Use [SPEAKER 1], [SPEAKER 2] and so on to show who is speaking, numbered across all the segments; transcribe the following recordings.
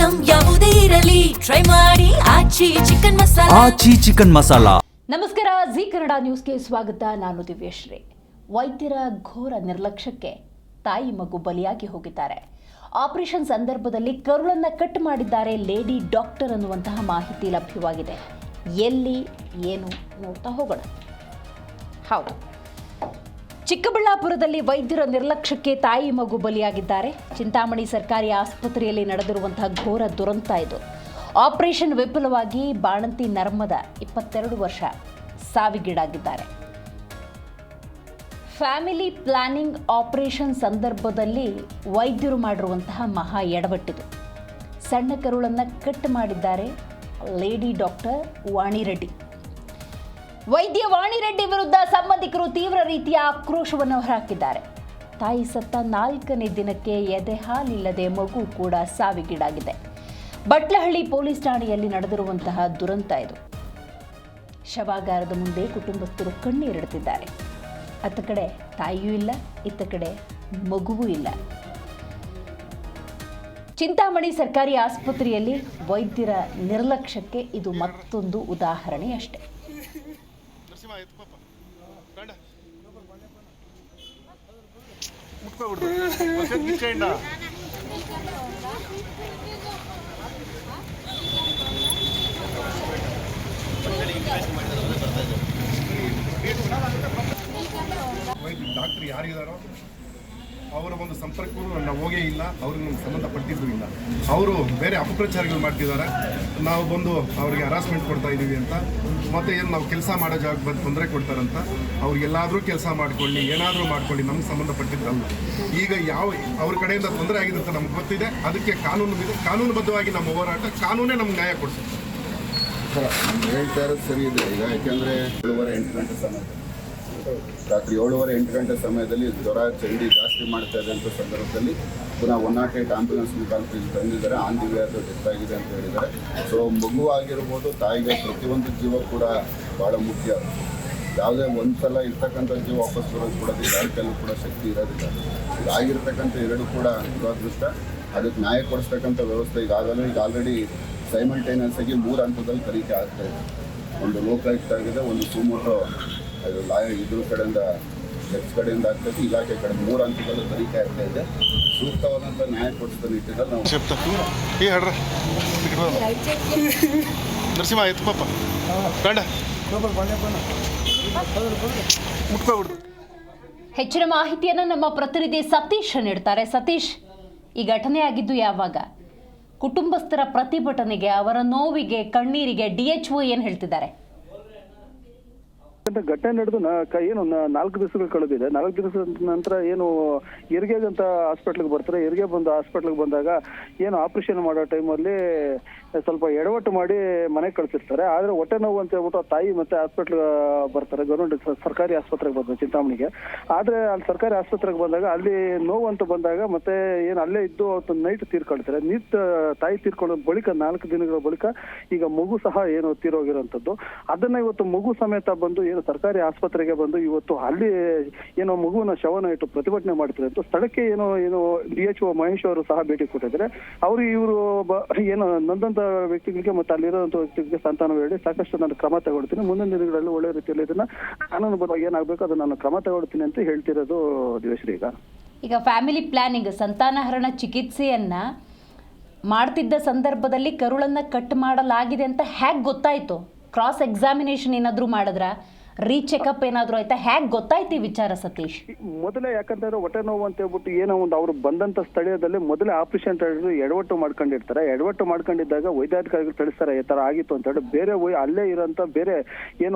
[SPEAKER 1] Item ಯಾವುದೇ ಇರಲಿ try ಮಾಡಿ ಆಚಿ ಚಿಕನ್ ಮಸಾಲಾ.
[SPEAKER 2] ನಮಸ್ಕಾರ, ಜಿ ಕನ್ನಡ ನ್ಯೂಸ್ಗೆ ಸ್ವಾಗತ. ನಾನು ದಿವ್ಯಶ್ರೀ. ವೈದ್ಯರ ಘೋರ ನಿರ್ಲಕ್ಷ್ಯಕ್ಕೆ ತಾಯಿ ಮಗು ಬಲಿಯಾಗಿ ಹೋಗಿದ್ದಾರೆ. ಆಪರೇಷನ್ ಸಂದರ್ಭದಲ್ಲಿ ಕರುಳನ್ನ ಕಟ್ ಮಾಡಿದ್ದಾರೆ ಲೇಡಿ ಡಾಕ್ಟರ್ ಅನ್ನುವಂತಹ ಮಾಹಿತಿ ಲಭ್ಯವಾಗಿದೆ. ಎಲ್ಲಿ ಏನು ನೋಡ್ತಾ ಹೋಗೋಣ. ಹೌದು, ಚಿಕ್ಕಬಳ್ಳಾಪುರದಲ್ಲಿ ವೈದ್ಯರ ನಿರ್ಲಕ್ಷ್ಯಕ್ಕೆ ತಾಯಿ ಮಗು ಬಲಿಯಾಗಿದ್ದಾರೆ. ಚಿಂತಾಮಣಿ ಸರ್ಕಾರಿ ಆಸ್ಪತ್ರೆಯಲ್ಲಿ ನಡೆದಿರುವಂತಹ ಘೋರ ದುರಂತ ಇದು. ಆಪರೇಷನ್ ವಿಫಲವಾಗಿ ಬಾಣಂತಿ ನರ್ಮದ 22 ವರ್ಷ ಸಾವಿಗೀಡಾಗಿದ್ದಾರೆ. ಫ್ಯಾಮಿಲಿ ಪ್ಲಾನಿಂಗ್ ಆಪರೇಷನ್ ಸಂದರ್ಭದಲ್ಲಿ ವೈದ್ಯರು ಮಾಡಿರುವಂತಹ ಮಹಾ ಎಡವಟ್ಟಿದು. ಸಣ್ಣ ಕರುಳನ್ನು ಕಟ್ ಮಾಡಿದ್ದಾರೆ ಲೇಡಿ ಡಾಕ್ಟರ್ ವಾಣಿ ರೆಡ್ಡಿ. ವೈದ್ಯ ವಾಣಿ ರೆಡ್ಡಿ ವಿರುದ್ಧ ಸಂಬಂಧಿಕರು ತೀವ್ರ ರೀತಿಯ ಆಕ್ರೋಶವನ್ನು ಹೊರಹಾಕಿದ್ದಾರೆ. ತಾಯಿ ಸತ್ತ 4ನೇ ದಿನಕ್ಕೆ ಎದೆ ಹಾಲಿಲ್ಲದೆ ಮಗು ಕೂಡ ಸಾವಿಗೀಡಾಗಿದೆ. ಬಟ್ಲಹಳ್ಳಿ ಪೊಲೀಸ್ ಠಾಣೆಯಲ್ಲಿ ನಡೆದಿರುವಂತಹ ದುರಂತ ಇದು. ಶವಾಗಾರದ ಮುಂದೆ ಕುಟುಂಬಸ್ಥರು ಕಣ್ಣೀರಿಡುತ್ತಿದ್ದಾರೆ. ಅತ್ತ ಕಡೆ ತಾಯಿಯೂ ಇಲ್ಲ, ಇತ್ತ ಕಡೆ ಮಗುವೂ ಇಲ್ಲ. ಚಿಂತಾಮಣಿ ಸರ್ಕಾರಿ ಆಸ್ಪತ್ರೆಯಲ್ಲಿ ವೈದ್ಯರ ನಿರ್ಲಕ್ಷ್ಯಕ್ಕೆ ಇದು ಮತ್ತೊಂದು ಉದಾಹರಣೆ ಅಷ್ಟೇ.
[SPEAKER 3] ಡಾಕ್ಟರ್ ಯಾರಿದ್ದಾರೋ ಅವರ ಒಂದು ಸಂಪರ್ಕವೂ ನಾವು ಹೋಗೇ ಇಲ್ಲ, ಅವ್ರಿಗೆ ನಮ್ಗೆ ಸಂಬಂಧಪಟ್ಟಿದ್ದು ಇಲ್ಲ. ಅವರು ಬೇರೆ ಅಪಪ್ರಚಾರಗಳು ಮಾಡ್ತಿದ್ದಾರೆ. ನಾವು ಬಂದು ಅವರಿಗೆ ಹರಾಸ್ಮೆಂಟ್ ಕೊಡ್ತಾ ಇದ್ದೀವಿ ಅಂತ, ಮತ್ತು ಏನು ನಾವು ಕೆಲಸ ಮಾಡೋ ಜಾಗಕ್ಕೆ ಬಂದು ತೊಂದರೆ ಕೊಡ್ತಾರಂತ. ಅವ್ರಿಗೆಲ್ಲಾದರೂ ಕೆಲಸ ಮಾಡ್ಕೊಳ್ಳಿ, ಏನಾದರೂ ಮಾಡ್ಕೊಳ್ಳಿ, ನಮ್ಗೆ ಸಂಬಂಧಪಟ್ಟಿದ್ದಲ್ಲ. ಈಗ ಯಾವ ಅವ್ರ ಕಡೆಯಿಂದ ತೊಂದರೆ ಆಗಿದೆ ಅಂತ ನಮ್ಗೆ ಗೊತ್ತಿದೆ. ಅದಕ್ಕೆ ಕಾನೂನುಬದ್ಧವಾಗಿ ನಮ್ಮ ಹೋರಾಟ, ಕಾನೂನೇ ನಮ್ಗೆ ನ್ಯಾಯ ಕೊಡಿಸುತ್ತೆ.
[SPEAKER 4] ಹೇಳ್ತಾ ಇರೋದು ಸರಿ ಇದೆ. ಈಗ ಯಾಕೆಂದರೆ 7:30-8 ಗಂಟೆ ಸಮಯ, ರಾತ್ರಿ 7:30-8 ಗಂಟೆ ಸಮಯದಲ್ಲಿ ಜ್ವರ ಚಂಡಿ ಜಾಸ್ತಿ ಮಾಡ್ತಾ ಇದೆ ಅಂತ ಸಂದರ್ಭದಲ್ಲಿ ಪುನಃ 108 ಆಂಬ್ಯುಲೆನ್ಸ್ ಮುಖಾಂತರ ಇಲ್ಲಿ ತಂದಿದ್ದಾರೆ. ಆನ್ ದಿ ವೇ ಅದು ಡೆತ್ ಆಗಿದೆ ಅಂತ ಹೇಳಿದ್ದಾರೆ. ಸೊ ಮಗು ಆಗಿರ್ಬೋದು, ತಾಯಿಗೆ ಪ್ರತಿಯೊಂದು ಜೀವ ಕೂಡ ಭಾಳ ಮುಖ್ಯ. ಯಾವುದೇ ಒಂದು ಸಲ ಇರ್ತಕ್ಕಂಥ ಜೀವ ವಾಪಸ್ ಬರೋದು ಕೂಡ ಯಾರಿಗೆಲ್ಲೂ ಕೂಡ ಶಕ್ತಿ ಇರೋದಿಲ್ಲ. ಇದಾಗಿರ್ತಕ್ಕಂಥ ಎರಡು ಕೂಡ ದುರದೃಷ್ಟ. ಅದಕ್ಕೆ ನ್ಯಾಯ ಕೊಡಿಸ್ತಕ್ಕಂಥ ವ್ಯವಸ್ಥೆ ಈಗ ಆಲ್ರೆಡಿ ಸೈಮಲ್ಟೇನಿಯಸ್ ಆಗಿ 3 ಹಂತದಲ್ಲಿ ತನಿಖೆ ಆಗ್ತಾ ಇದೆ. ಒಂದು ಲೋಕಾಯುಕ್ತ ಆಗಿದೆ, ಒಂದು ಸುಮೋಟೋ ಅದು ಇದ್ರ ಕಡೆಯಿಂದ ಎಕ್ಸ್ ಕಡೆಯಿಂದ ಆಗ್ತದೆ, ಇಲಾಖೆ ಕಡೆ 3 ಹಂತದಲ್ಲೂ ತನಿಖೆ ಆಗ್ತಾ ಇದೆ. ಸೂಕ್ತವಾದಂಥ ನ್ಯಾಯ ಕೊಡಿಸಿದ ನಿಟ್ಟಿನಲ್ಲಿ ನಾವು
[SPEAKER 2] ಹೆಚ್ಚಿನ ಮಾಹಿತಿಯನ್ನು ನಮ್ಮ ಪ್ರತಿನಿಧಿ ಸತೀಶ್ ನೀಡ್ತಾರೆ. ಸತೀಶ್, ಈ ಘಟನೆ ಆಗಿದ್ದು ಯಾವಾಗ? ಕುಟುಂಬಸ್ಥರ ಪ್ರತಿಭಟನೆಗೆ, ಅವರ ನೋವಿಗೆ, ಕಣ್ಣೀರಿಗೆ DHO ಏನು ಹೇಳ್ತಿದ್ದಾರೆ?
[SPEAKER 5] ಘಟನೆ ನಡೆದು ಏನು 4 ದಿವಸಗಳು ಕಳೆದಿದೆ. 4 ದಿವಸದ ನಂತರ ಏನು ಹೆರಿಗೆ ಅಂತ ಹಾಸ್ಪಿಟ್ಲಿಗೆ ಬರ್ತಾರೆ. ಹೆರಿಗೆ ಬಂದು ಹಾಸ್ಪಿಟ್ಲಿಗೆ ಬಂದಾಗ ಏನು ಆಪರೇಷನ್ ಮಾಡೋ ಟೈಮಲ್ಲಿ ಸ್ವಲ್ಪ ಎಡವಟ್ಟು ಮಾಡಿ ಮನೆಗೆ ಕಳಿಸಿರ್ತಾರೆ. ಆದರೆ ಹೊಟ್ಟೆ ನೋವು ಅಂತ ಹೇಳ್ಬಿಟ್ಟು ತಾಯಿ ಮತ್ತೆ ಹಾಸ್ಪಿಟ್ಲ್ ಬರ್ತಾರೆ. ಗೌರ್ಮೆಂಟ್ ಸರ್ಕಾರಿ ಆಸ್ಪತ್ರೆಗೆ ಬರ್ತಾರೆ ಚಿಂತಾಮಣಿಗೆ. ಆದರೆ ಅಲ್ಲಿ ಸರ್ಕಾರಿ ಆಸ್ಪತ್ರೆಗೆ ಬಂದಾಗ ಅಲ್ಲಿ ನೋವು ಅಂತ ಬಂದಾಗ ಮತ್ತೆ ಏನು ಅಲ್ಲೇ ಇದ್ದು ಅವತ್ತು ನೈಟ್ ತೀರ್ಕೊಳ್ತಾರೆ. ತಾಯಿ ತೀರ್ಕೊಂಡ ಬಳಿಕ 4 ದಿನಗಳ ಬಳಿಕ ಈಗ ಮಗು ಸಹ ಏನು ತೀರೋಗಿರೋಂಥದ್ದು. ಅದನ್ನ ಇವತ್ತು ಮಗು ಸಮೇತ ಬಂದು ಏನು ಸರ್ಕಾರಿ ಆಸ್ಪತ್ರೆಗೆ ಬಂದು ಇವತ್ತು ಅಲ್ಲಿ ಏನೋ ಮಗುವಿನ ಶವನ ಇಟ್ಟು ಪ್ರತಿಭಟನೆ ಮಾಡ್ತಾರೆ ಅಂತ ಸ್ಥಳಕ್ಕೆ ಏನು DHO ಮಹೇಶ್ ಅವರು ಸಹ ಭೇಟಿ ಕೊಟ್ಟಿದ್ದಾರೆ. ಇವರು ಏನು ನೊಂದಂತ ವ್ಯಕ್ತಿಗಳಿಗೆ ಮತ್ತೆ ಅಲ್ಲಿರುವಂತ ವ್ಯಕ್ತಿಗಳಿಗೆ ಸಂತಾನ ಹೇಳಿ ಸಾಕಷ್ಟು ನಾನು ಕ್ರಮ ತಗೊಳ್ತೀನಿ, ಮುಂದಿನ ದಿನಗಳಲ್ಲಿ ಒಳ್ಳೆ ರೀತಿಯಲ್ಲಿ ಇದನ್ನ ಕಾನೂನುಬದ್ಧವಾಗಿ ಏನಾಗಬೇಕು ಅದನ್ನ ನಾನು ಕ್ರಮ ತಗೊಳ್ತೀನಿ ಅಂತ ಹೇಳ್ತಿರೋದು ದಿವಶ್ರೀ.
[SPEAKER 2] ಈಗ ಫ್ಯಾಮಿಲಿ ಪ್ಲಾನಿಂಗ್ ಸಂತಾನಹರಣ ಚಿಕಿತ್ಸೆಯನ್ನ ಮಾಡ್ತಿದ್ದ ಸಂದರ್ಭದಲ್ಲಿ ಕರುಳನ್ನ ಕಟ್ ಮಾಡಲಾಗಿದೆ ಅಂತ ಹೇಗೆ ಗೊತ್ತಾಯ್ತು? ಕ್ರಾಸ್ ಎಕ್ಸಾಮಿನೇಷನ್ ಏನಾದರೂ ಮಾಡಿದ್ರ? ರೀಚೆಕಪ್ ಏನಾದ್ರು ಆಯ್ತಾ? ಹೇಗೆ ಗೊತ್ತಾಯ್ತು ಈ ವಿಚಾರ ಸತೀಶ್?
[SPEAKER 5] ಮೊದಲೇ ಯಾಕಂತಂದ್ರೆ ಹೊಟ್ಟೆ ನೋವು ಅಂತ ಹೇಳ್ಬಿಟ್ಟು ಏನೋ ಒಂದು ಅವ್ರು ಬಂದಂತ ಸ್ಥಳದಲ್ಲಿ ಮೊದಲೇ ಆಪರೇಷನ್ ಎಡವಟ್ಟು ಮಾಡ್ಕೊಂಡಿರ್ತಾರೆ. ಎಡವಟ್ಟು ಮಾಡ್ಕೊಂಡಿದ್ದಾಗ ವೈದ್ಯಾಧಿಕಾರಿಗಳು ತಿಳಿಸ್ತಾರೆ ಈ ತರ ಆಗಿತ್ತು ಅಂತ ಹೇಳಿ. ಬೇರೆ ಅಲ್ಲೇ ಇರೋಂಥ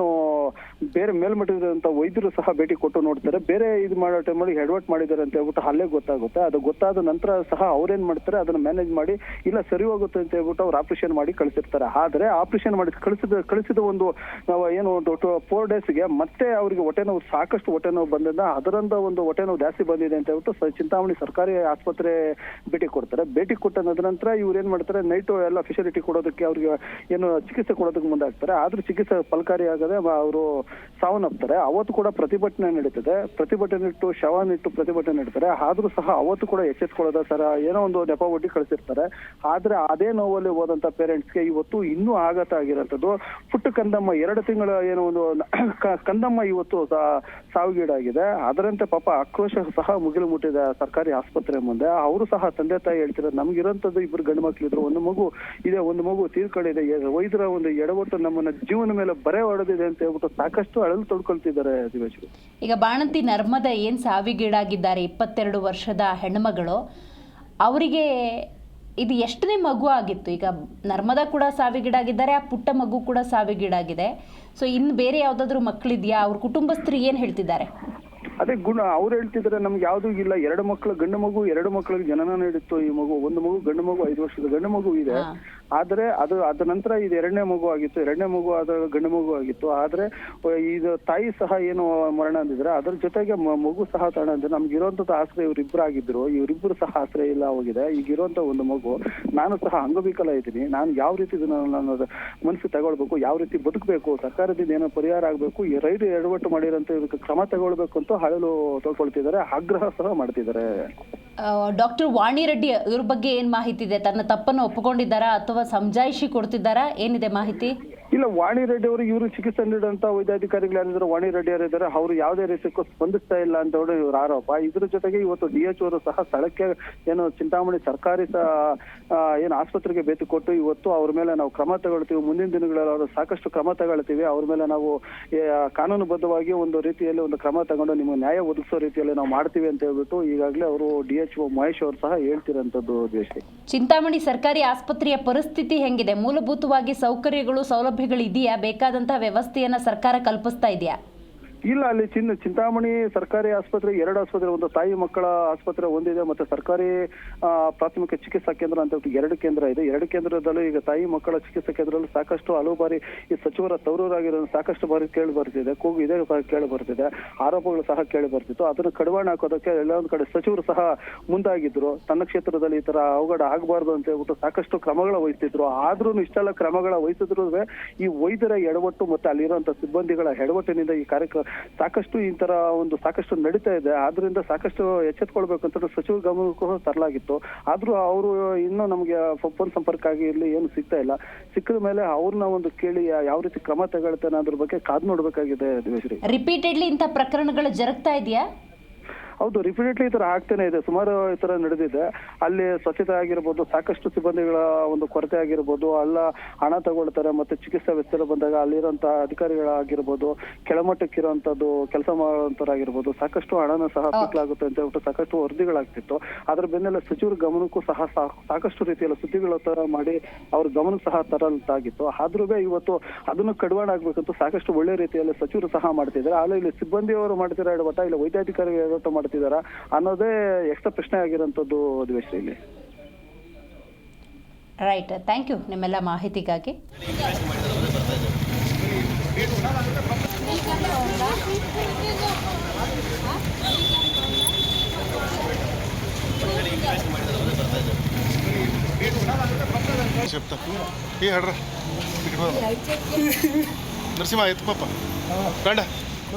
[SPEAKER 5] ಬೇರೆ ಮೇಲ್ಮಟ್ಟದ ವೈದ್ಯರು ಸಹ ಭೇಟಿ ಕೊಟ್ಟು ನೋಡ್ತಾರೆ. ಬೇರೆ ಇದು ಮಾಡೋ ಟೈಮಲ್ಲಿ ಎಡವಟ್ಟು ಮಾಡಿದ್ದಾರೆ ಅಂತ ಹೇಳ್ಬಿಟ್ಟು ಅಲ್ಲೇ ಗೊತ್ತಾಗುತ್ತೆ. ಅದು ಗೊತ್ತಾದ ನಂತರ ಸಹ ಅವ್ರೇನ್ ಮಾಡ್ತಾರೆ, ಅದನ್ನ ಮ್ಯಾನೇಜ್ ಮಾಡಿ ಇಲ್ಲ ಸರಿ ಹೋಗುತ್ತೆ ಅಂತ ಹೇಳ್ಬಿಟ್ಟು ಅವ್ರು ಆಪರೇಷನ್ ಮಾಡಿ ಕಳಿಸಿರ್ತಾರೆ. ಆದ್ರೆ ಆಪರೇಷನ್ ಮಾಡಿ ಕಳಿಸಿದ ಒಂದು ಏನು 4 days ಪೇರೆಂಟ್ಸ್ಗೆ ಮತ್ತೆ ಅವರಿಗೆ ಹೊಟ್ಟೆ ನೋವು, ಸಾಕಷ್ಟು ಹೊಟ್ಟೆ ನೋವು ಬಂದಿದ್ದ, ಅದರಿಂದ ಒಂದು ಹೊಟ್ಟೆ ನೋವು ಜಾಸ್ತಿ ಬಂದಿದೆ ಅಂತ ಹೇಳ್ಬಿಟ್ಟು ಚಿಂತಾಮಣಿ ಸರ್ಕಾರಿ ಆಸ್ಪತ್ರೆ ಭೇಟಿ ಕೊಡ್ತಾರೆ. ಭೇಟಿ ಕೊಟ್ಟ ನಂತರ ಇವ್ರು ಏನ್ ಮಾಡ್ತಾರೆ, ನೈಟು ಎಲ್ಲ ಫೆಸಿಲಿಟಿ ಕೊಡೋದಕ್ಕೆ ಅವ್ರಿಗೆ ಏನು ಚಿಕಿತ್ಸೆ ಕೊಡೋದಕ್ಕೆ ಮುಂದಾಗ್ತಾರೆ. ಆದ್ರೂ ಚಿಕಿತ್ಸೆ ಫಲಕಾರಿ ಆಗದೆ ಅವರು ಸಾವನ್ನಪ್ತಾರೆ. ಅವತ್ತು ಕೂಡ ಪ್ರತಿಭಟನೆ ನಡೀತದೆ. ಪ್ರತಿಭಟನೆ ಇಟ್ಟು ಶವನಿಟ್ಟು ಪ್ರತಿಭಟನೆ ನಡೀತಾರೆ. ಆದ್ರೂ ಸಹ ಅವತ್ತು ಕೂಡ ಎಚ್ಚೆತ್ಕೊಳ್ಳೋದ ಸರ ಏನೋ ಒಂದು ನೆಪ ಒಡ್ಡಿ ಕಳಿಸಿರ್ತಾರೆ. ಆದ್ರೆ ಅದೇ ನೋವಲ್ಲಿ ಹೋದಂತ ಪೇರೆಂಟ್ಸ್ಗೆ ಇವತ್ತು ಇನ್ನೂ ಆಘಾತ ಆಗಿರೋಂಥದ್ದು. ಪುಟ್ಟ ಕಂದಮ್ಮ 2 ತಿಂಗಳ ಏನೋ ಒಂದು ಕಂದಮ್ಮ ಇವತ್ತು ಸಾವಿಗೀಡಾಗಿದೆ. ಅದರಂತೆ ಪಾಪ ಆಕ್ರೋಶ ಸಹ ಮುಗಿಲು ಮುಟ್ಟಿದೆ ಸರ್ಕಾರಿ ಆಸ್ಪತ್ರೆ ಮುಂದೆ. ಅವರು ಸಹ ತಂದೆ ತಾಯಿ ಹೇಳ್ತಿದ್ದಾರೆ, ನಮ್ಗಿರೋಂಥದ್ದು 2 ಗಂಡು ಮಕ್ಳು ಇದ್ರು, ಒಂದು ಮಗು ಇದೆ, ಒಂದು ಮಗು ತೀರ್ಕೊಂಡಿದೆ, ವೈದ್ಯರ ಒಂದು ಎಡವಟ್ಟು ನಮ್ಮನ್ನ ಜೀವನ ಮೇಲೆ ಬರೆ ಹೊಡೆದಿದೆ ಅಂತ ಹೇಳ್ಬಿಟ್ಟು ಸಾಕಷ್ಟು ಅಳಲು ತೊಡ್ಕೊಳ್ತಿದ್ದಾರೆ ದಿವೇಶ್.
[SPEAKER 2] ಈಗ ಬಾಣಂತಿ ನರ್ಮದ ಏನು ಸಾವಿಗೀಡಾಗಿದ್ದಾರೆ 22 ವರ್ಷದ ಹೆಣ್ಮಗಳು, ಅವರಿಗೆ ಇದು ಎಷ್ಟನೇ ಮಗು ಆಗಿತ್ತು? ಈಗ ನರ್ಮದಾ ಕೂಡ ಸಾವಿಗೀಡಾಗಿದ್ದಾರೆ, ಆ ಪುಟ್ಟ ಮಗು ಕೂಡ ಸಾವಿಗೀಡಾಗಿದೆ. ಸೊ ಇನ್ನು ಬೇರೆ ಯಾವುದಾದ್ರೂ ಮಕ್ಕಳಿದೆಯಾ? ಅವ್ರ ಕುಟುಂಬಸ್ಥರು ಏನು ಹೇಳ್ತಿದ್ದಾರೆ?
[SPEAKER 5] ಅದೇ ಅವ್ರು ಹೇಳ್ತಿದ್ರೆ ನಮ್ಗೆ ಯಾವ್ದು ಇಲ್ಲ, 2 ಮಕ್ಕಳು ಗಂಡು ಮಗು, 2 ಮಕ್ಕಳಿಗೆ ಜನನ ನೀಡಿತ್ತು ಈ ಮಗು. ಒಂದು ಮಗು ಗಂಡು ಮಗು, 5 ವರ್ಷದ ಗಂಡು ಮಗು ಇದೆ. ಆದ್ರೆ ಅದ ನಂತರ ಇದು 2ನೇ ಮಗು ಆಗಿತ್ತು. 2ನೇ ಮಗು ಆದ ಗಂಡು ಮಗು ಆಗಿತ್ತು. ಆದ್ರೆ ಇದು ತಾಯಿ ಸಹ ಏನು ಮರಣ ಅಂದಿದ್ರೆ, ಅದ್ರ ಜೊತೆಗೆ ಮಗು ಸಹ ತಾಣ ಅಂದ್ರೆ ನಮ್ಗೆ ಇರುವಂತದ್ದು ಆಶ್ರಯ ಇವರಿಬ್ರು ಆಗಿದ್ರು. ಇವರಿಬ್ರು ಸಹ ಆಶ್ರಯ ಇಲ್ಲ ಹೋಗಿದೆ. ಈಗ ಇರುವಂತ ಒಂದು ಮಗು, ನಾನು ಸಹ ಅಂಗವಿಕಲ ಇದ್ದೀನಿ. ನಾನು ಯಾವ ರೀತಿ ನಾನು ಮನಸ್ಸು ತಗೊಳ್ಬೇಕು, ಯಾವ ರೀತಿ ಬದುಕಬೇಕು, ಸರ್ಕಾರದಿಂದ ಏನೋ ಪರಿಹಾರ ಆಗ್ಬೇಕು, ಈ ರೈಲು ಎಡವಟ್ಟು ಮಾಡಿರೋಂತ ಇದಕ್ಕೆ ಕ್ರಮ ತಗೊಳ್ಬೇಕು ಅಂತ ಹಳಲು ತೊಳ್ಕೊಳ್ತಿದ್ದಾರೆ, ಆಗ್ರಹ ಸಹ ಮಾಡ್ತಿದ್ದಾರೆ.
[SPEAKER 2] ಡಾಕ್ಟರ್ ವಾಣಿ ರೆಡ್ಡಿ ಇವ್ರ ಬಗ್ಗೆ ಏನ್ ಮಾಹಿತಿ ಇದೆ? ತನ್ನ ತಪ್ಪನ್ನು ಒಪ್ಪಿಕೊಂಡಿದ್ದಾರಾ ಅಥವಾ ಸಮಜಾಯಿಷಿ ಕೊಡ್ತಿದ್ದಾರಾ? ಏನಿದೆ ಮಾಹಿತಿ?
[SPEAKER 5] ಇಲ್ಲ, ವಾಣಿ ರೆಡ್ಡಿ ಅವರು ಇವರು ಚಿಕಿತ್ಸೆ ನೀಡುವಂತ ವೈದ್ಯಾಧಿಕಾರಿಗಳು ಯಾರಿದ್ದಾರೆ, ವಾಣಿ ರೆಡ್ಡಿ ಅವರು ಇದ್ದಾರೆ, ಅವರು ಯಾವುದೇ ರೀತಿಗೂ ಸ್ಪಂದಿಸ್ತಾ ಇಲ್ಲ ಅಂತ ಹೇಳಿ ಇವ್ರ ಆರೋಪ. ಇದ್ರ ಜೊತೆಗೆ ಇವತ್ತು DH ಅವರು ಸಹ ಸ್ಥಳಕ್ಕೆ ಏನು ಚಿಂತಾಮಣಿ ಸರ್ಕಾರಿ ಏನು ಆಸ್ಪತ್ರೆಗೆ ಭೇಟಿ ಕೊಟ್ಟು ಇವತ್ತು ಅವ್ರ ಮೇಲೆ ನಾವು ಕ್ರಮ ತಗೊಳ್ತೀವಿ, ಮುಂದಿನ ದಿನಗಳಲ್ಲಿ ಅವರು ಸಾಕಷ್ಟು ಕ್ರಮ ತಗೊಳ್ತೀವಿ, ಅವ್ರ ಮೇಲೆ ನಾವು ಕಾನೂನುಬದ್ಧವಾಗಿ ಒಂದು ರೀತಿಯಲ್ಲಿ ಒಂದು ಕ್ರಮ ತಗೊಂಡು ನಿಮಗೆ ನ್ಯಾಯ ಒದಗಿಸೋ ರೀತಿಯಲ್ಲಿ ನಾವು ಮಾಡ್ತೀವಿ ಅಂತ ಹೇಳ್ಬಿಟ್ಟು ಈಗಾಗಲೇ ಅವರು DHO ಮಹೇಶ್ ಅವರು ಸಹ ಹೇಳ್ತಿರೋಂಥದ್ದು.
[SPEAKER 2] ಚಿಂತಾಮಣಿ ಸರ್ಕಾರಿ ಆಸ್ಪತ್ರೆಯ ಪರಿಸ್ಥಿತಿ ಹೆಂಗಿದೆ? ಮೂಲಭೂತವಾಗಿ ಸೌಕರ್ಯಗಳು, ಸೌಲಭ್ಯಗಳು ಇದೆಯಾ? ಬೇಕಾದಂತಹ ವ್ಯವಸ್ಥೆಯನ್ನ ಸರ್ಕಾರ ಕಲ್ಪಿಸ್ತಾ ಇದೆಯಾ?
[SPEAKER 5] ಇಲ್ಲ, ಅಲ್ಲಿ ಚಿಂತಾಮಣಿ ಸರ್ಕಾರಿ ಆಸ್ಪತ್ರೆ 2 ಆಸ್ಪತ್ರೆ, ಒಂದು ತಾಯಿ ಮಕ್ಕಳ ಆಸ್ಪತ್ರೆ ಒಂದಿದೆ, ಮತ್ತೆ ಸರ್ಕಾರಿ ಪ್ರಾಥಮಿಕ ಚಿಕಿತ್ಸಾ ಕೇಂದ್ರ ಅಂತ 2 ಕೇಂದ್ರ ಇದೆ. 2 ಕೇಂದ್ರದಲ್ಲೂ ಈಗ ತಾಯಿ ಮಕ್ಕಳ ಚಿಕಿತ್ಸಾ ಕೇಂದ್ರದಲ್ಲಿ ಸಾಕಷ್ಟು ಹಲವು ಬಾರಿ ಈ ಸಚಿವರ ತವರೂರಾಗಿರೋ ಸಾಕಷ್ಟು ಬಾರಿ ಕೇಳಿ ಬರ್ತಿದೆ, ಕೂಗು ಇದೇ ಕೇಳಿ ಬರ್ತಿದೆ, ಆರೋಪಗಳು ಸಹ ಕೇಳಿ ಬರ್ತಿತ್ತು. ಅದನ್ನು ಕಡಿವಾಣ ಹಾಕೋದಕ್ಕೆ ಎಲ್ಲ ಒಂದ್ ಕಡೆ ಸಚಿವರು ಸಹ ಮುಂದಾಗಿದ್ರು. ತನ್ನ ಕ್ಷೇತ್ರದಲ್ಲಿ ಈ ತರ ಅವಘಡ ಆಗಬಾರ್ದು ಅಂತ ಹೇಳ್ಬಿಟ್ಟು ಸಾಕಷ್ಟು ಕ್ರಮಗಳ ವಹಿಸ್ತಿದ್ರು. ಆದ್ರೂ ಇಷ್ಟೆಲ್ಲ ಕ್ರಮಗಳ ವಹಿಸಿದ್ರು ಈ ವೈದ್ಯರ ಎಡವಟ್ಟು ಮತ್ತೆ ಅಲ್ಲಿರುವಂತ ಸಿಬ್ಬಂದಿಗಳ ಎಡವಟ್ಟಿನಿಂದ ಈ ಕಾರ್ಯಕ್ರಮ ಸಾಕಷ್ಟು ಈ ತರ ಒಂದು ಸಾಕಷ್ಟು ನಡೀತಾ ಇದೆ. ಆದ್ರಿಂದ ಸಾಕಷ್ಟು ಎಚ್ಚೆತ್ಕೊಳ್ಬೇಕು ಅಂತ ಸಚಿವ ಗಮನಕ್ಕೂ ತರಲಾಗಿತ್ತು. ಆದ್ರೂ ಅವರು ಇನ್ನೂ ನಮ್ಗೆ ಫೋನ್ ಸಂಪರ್ಕ ಆಗಿ ಇಲ್ಲಿ ಏನು ಸಿಗ್ತಾ ಇಲ್ಲ. ಸಿಕ್ಕಿದ ಮೇಲೆ ಅವ್ರನ್ನ ಒಂದು ಕೇಳಿ ಯಾವ ರೀತಿ ಕ್ರಮ ತಗೊಳ್ತಾನೆ ಅದ್ರ ಬಗ್ಗೆ ಕಾದ್ ನೋಡ್ಬೇಕಾಗಿದೆ ದಿವೇಶ್ರೀ.
[SPEAKER 2] ರಿಪೀಟೆಡ್ಲಿ ಇಂಥ ಪ್ರಕರಣಗಳು ಜರುಗ್ತಾ ಇದೆಯಾ?
[SPEAKER 5] ಹೌದು, ರಿಪೀಟೆಡ್ಲಿ ಈ ತರ ಆಗ್ತಾನೆ ಇದೆ. ಸುಮಾರು ಈ ತರ ನಡೆದಿದೆ. ಅಲ್ಲಿ ಸ್ವಚ್ಛತೆ ಆಗಿರ್ಬೋದು, ಸಾಕಷ್ಟು ಸಿಬ್ಬಂದಿಗಳ ಒಂದು ಕೊರತೆ ಆಗಿರ್ಬೋದು, ಅಲ್ಲ ಹಣ ತಗೊಳ್ತಾರೆ, ಮತ್ತೆ ಚಿಕಿತ್ಸಾ ವೆಚ್ಚ ಬಂದಾಗ ಅಲ್ಲಿರುವಂತ ಅಧಿಕಾರಿಗಳಾಗಿರ್ಬೋದು, ಕೆಳಮಟ್ಟಕ್ಕಿರುವಂತದ್ದು ಕೆಲಸ ಮಾಡುವಂತರಾಗಿರ್ಬೋದು, ಸಾಕಷ್ಟು ಹಣನ ಸಹ ಕಿತ್ಲಾಗುತ್ತೆ ಅಂತ ಹೇಳ್ಬಿಟ್ಟು ಸಾಕಷ್ಟು ವರದಿಗಳಾಗ್ತಿತ್ತು. ಅದ್ರ ಬೆನ್ನೆಲ್ಲ ಸಚಿವರ ಗಮನಕ್ಕೂ ಸಹ ಸಾಕಷ್ಟು ರೀತಿಯಲ್ಲಿ ಸುದ್ದಿಗಳ ತರ ಮಾಡಿ ಅವ್ರ ಗಮನಕ್ಕೆ ಸಹ ತರಲಾಗಿತ್ತು. ಆದ್ರೂ ಇವತ್ತು ಅದನ್ನು ಕಡಿವಾಣ ಆಗ್ಬೇಕಂತ ಸಾಕಷ್ಟು ಒಳ್ಳೆ ರೀತಿಯಲ್ಲಿ ಸಚಿವರು ಸಹ ಮಾಡ್ತಿದ್ದಾರೆ. ಆದ್ರೆ ಇಲ್ಲಿ ಸಿಬ್ಬಂದಿಯವರು ಮಾಡ್ತಿರೋ ಎಡವಟ್ಟ, ಇಲ್ಲ ವೈದ್ಯಾಧಿಕಾರಿ ಎಡವಟ್ಟ ಮಾಡ್ತಿದಾರ ಅನ್ನೋದೇ ಎಕ್ಸ್ಟ್ರಾ ಪ್ರಶ್ನೆ ಆಗಿರೋಂಥದ್ದು ದಿವೇಶ್ರೀ ಇಲ್ಲಿ.
[SPEAKER 2] ರೈಟ್, ಥ್ಯಾಂಕ್ ಯು ನಿಮ್ಮೆಲ್ಲ ಮಾಹಿತಿಗಾಗಿ.
[SPEAKER 3] ನರಸಿಂಹ ಆಯ್ತು ಪಾಪ ಬೇಡ